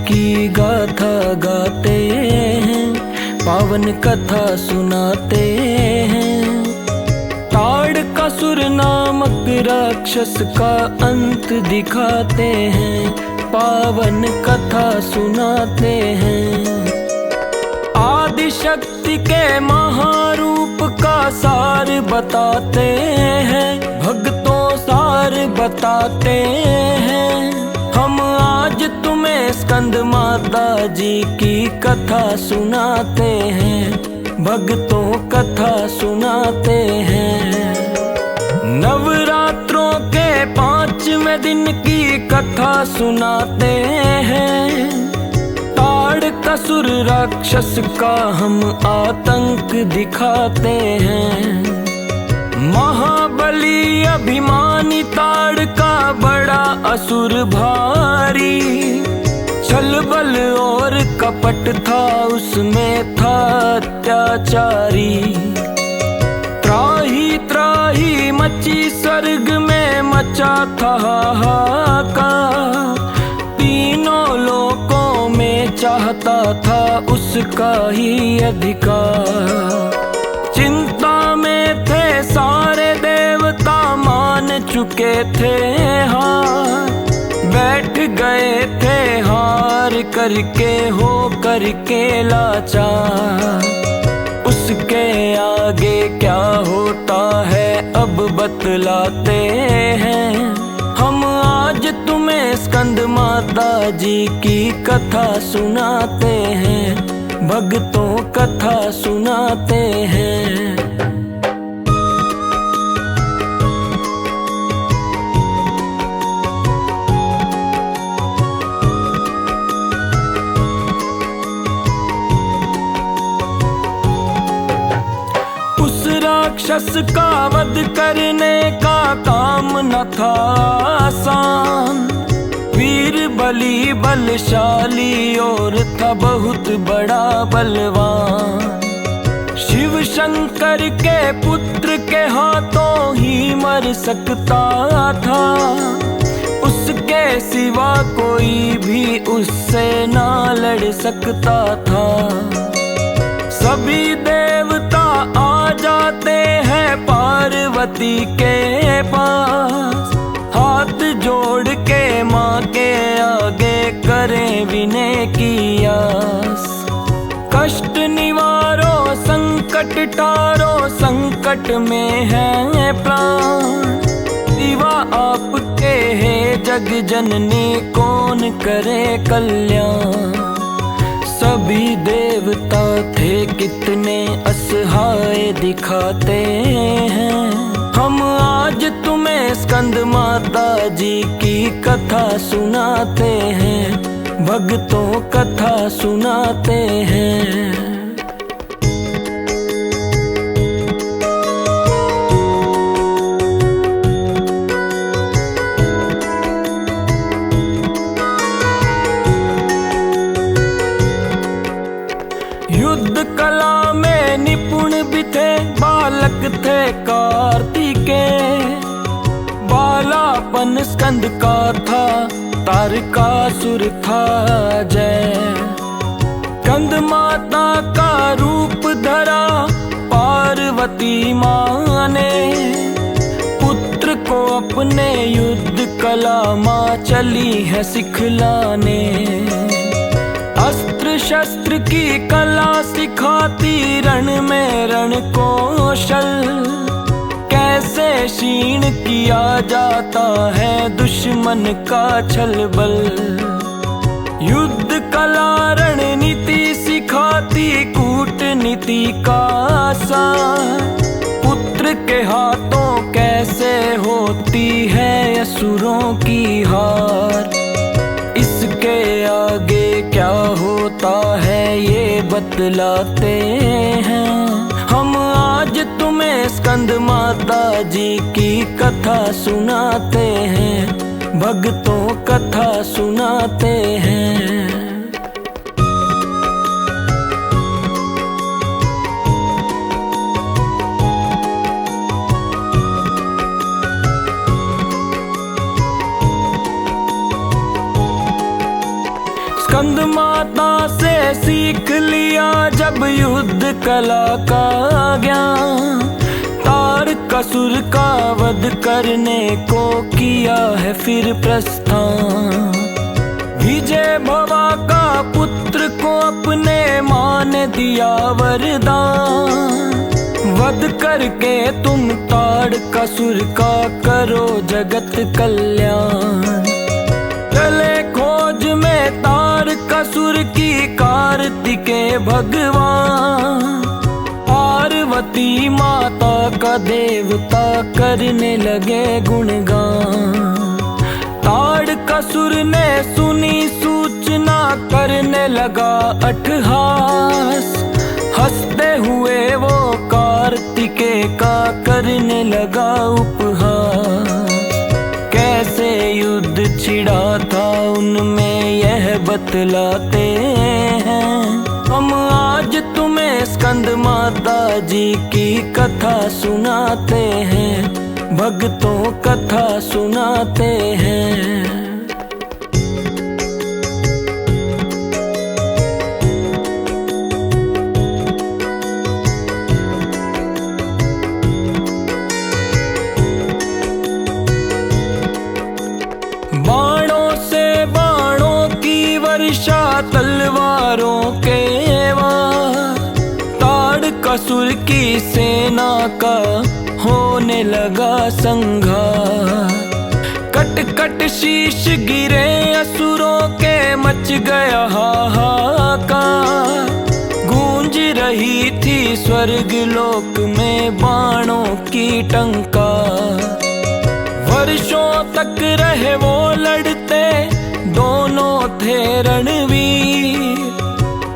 की गाथा गाते हैं, पावन कथा सुनाते हैं। ताड़कासुर नामक राक्षस का अंत दिखाते हैं, पावन कथा सुनाते हैं। आदिशक्ति के महारूप का सार बताते हैं, भक्तों सार बताते हैं। हम आज तुम्हें स्कंद माता जी की कथा सुनाते हैं, भक्तों कथा सुनाते हैं। नवरात्रों के 5वें दिन की कथा सुनाते हैं। ताड़कासुर राक्षस का हम आतंक दिखाते हैं। महाबली अभिमानी ताड़का बड़ा असुर भारी, छल बल और कपट था उसमें था अत्याचारी। त्राही त्राही मची स्वर्ग में मचा था हाहाकार, तीनों लोकों में चाहता था उसका ही अधिकार। चिंता में थे सारे देवता मान चुके थे हार, बैठ गए थे हार करके हो करके लाचार। उसके आगे क्या होता है अब बतलाते हैं, हम आज तुम्हें स्कंद माता जी की कथा सुनाते हैं, भक्तों कथा सुनाते हैं। उस राक्षस का वध करने का काम न था आसान, वीर बली बलशाली और था बहुत बड़ा बलवान। शिव शंकर के पुत्र के हाथों ही मर सकता था, उसके सिवा कोई भी उससे ना लड़ सकता था। सभी देवता आ जाते हैं पार्वती के पास, हाथ जोड़ के माँ के आगे करें विनय की आस। कष्ट निवारो संकट टारो, संकट में है प्राण, सिवा आपके है जग जननी कौन करे कल्याण। सभी देवता थे कितने असहाय दिखाते हैं, हम आज तुम्हें स्कंद माता जी की कथा सुनाते हैं, भक्तों कथा सुनाते हैं। युद्ध कला में निपुण भी थे, बालक थे कार्तिकेय। बालापन स्कंद का था, तारकासुर था जय। स्कंद माता का रूप धरा पार्वती माँ ने, पुत्र को अपने युद्ध कला माँ चली है सिखलाने। अस्त्र शस्त्र की कला सिखाती रण में रण कौशल, कैसे क्षीण किया जाता है दुश्मन का छल बल। युद्ध कला रणनीति सिखाती कूटनीति का सार, पुत्र के हाथों कैसे होती है असुरों की हार। इसके आगे क्या होता है ये बतलाते हैं, हम आज तुम्हें स्कंद माता जी की कथा सुनाते हैं, भक्तों कथा सुनाते हैं। सीख लिया जब युद्ध कला का ज्ञान, तारकासुर का वध करने को किया है फिर प्रस्थान। विजय भवा का पुत्र को अपने माँ ने दिया वरदान, वध करके तुम तारकासुर का करो जगत कल्याण। चले खोज में तारकासुर की कार्तिके भगवान, पार्वती माता का देवता करने लगे गुणगान। तारकासुर ने सुनी सूचना करने लगा अट्टहास, हंसते हुए वो कार्तिके का करने लगा उपहास। कैसे युद्ध छिड़ा था उनमें यह बतलाते हैं हम आज तुम्हें स्कंद माता जी की कथा सुनाते हैं, भक्तों कथा सुनाते हैं। बाणों से बाणों की वर्षा, तलवारों के वार, तारकासुर की सेना का होने लगा संघार। कट कट शीश गिरे असुरों के, मच गया हाहाकार। गूंज रही थी स्वर्ग लोक में बाणों की टंकार। वर्षों तक रहे वो लड़ते, दोनों थे रणवीर।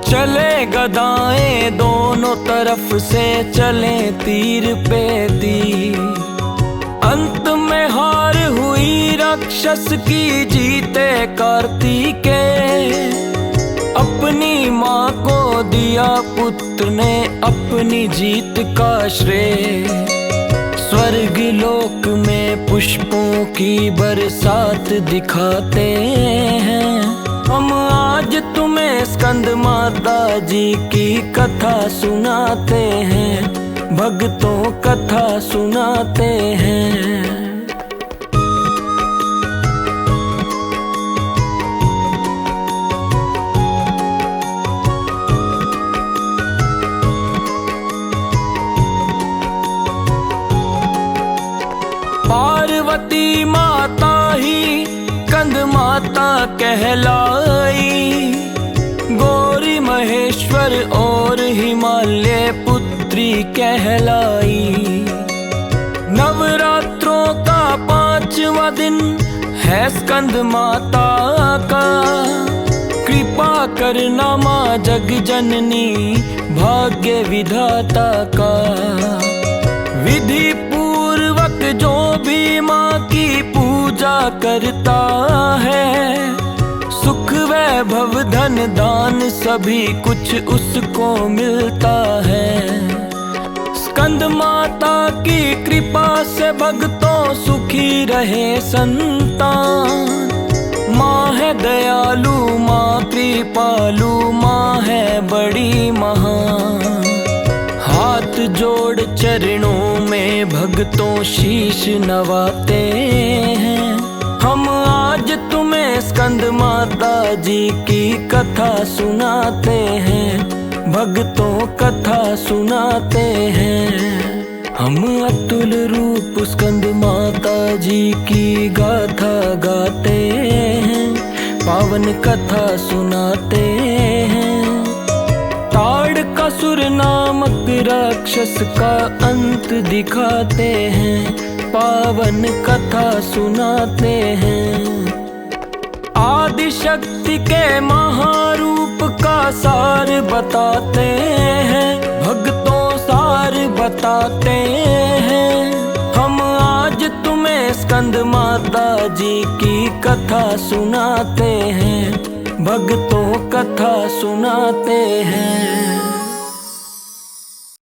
चले गदाएं दोनों तरफ से, चले तीर पे तीर। अंत में हार हुई राक्षस की, जीते कार्तिकेय। अपनी माँ को दिया पुत्र ने अपनी जीत का श्रेय। स्वर्ग लोक में पुष्पों की बरसात दिखाते हैं हम आज तुम्हें स्कंद माता जी की कथा सुनाते हैं, भक्तों कथा सुनाते हैं। पार्वती माता ही स्कंद माता कहलाई, गौरी महेश्वर और हिमालय पुत्री कहलाई। नवरात्रों का 5वां दिन है स्कंद माता का, कृपा करना माँ जग जननी भाग्य विधाता का। विधि पूर्वक जो भी माँ की पूजा करता है, सुख वैभव धन दान सभी कुछ उसको मिलता है। स्कंद माता की कृपा से भक्तों सुखी रहे संतान। माँ है दयालु, माँ कृपालु, माँ है बड़ी महान। हाथ जोड़ चरणों में भक्तों शीश नवाते हैं हम आज तुम्हें स्कंद माता जी की कथा सुनाते हैं, भक्तों कथा सुनाते हैं। हम अतुल रूप स्कंद माता जी की गाथा गाते हैं, पावन कथा सुनाते हैं। तारकासुर नामक राक्षस का अंत दिखाते हैं, पावन कथा सुनाते हैं। आदि शक्ति के महारूप का सार बताते हैं, भक्तों सार बताते हैं। हम आज तुम्हें स्कंद माता जी की कथा सुनाते हैं, भक्तों कथा सुनाते हैं।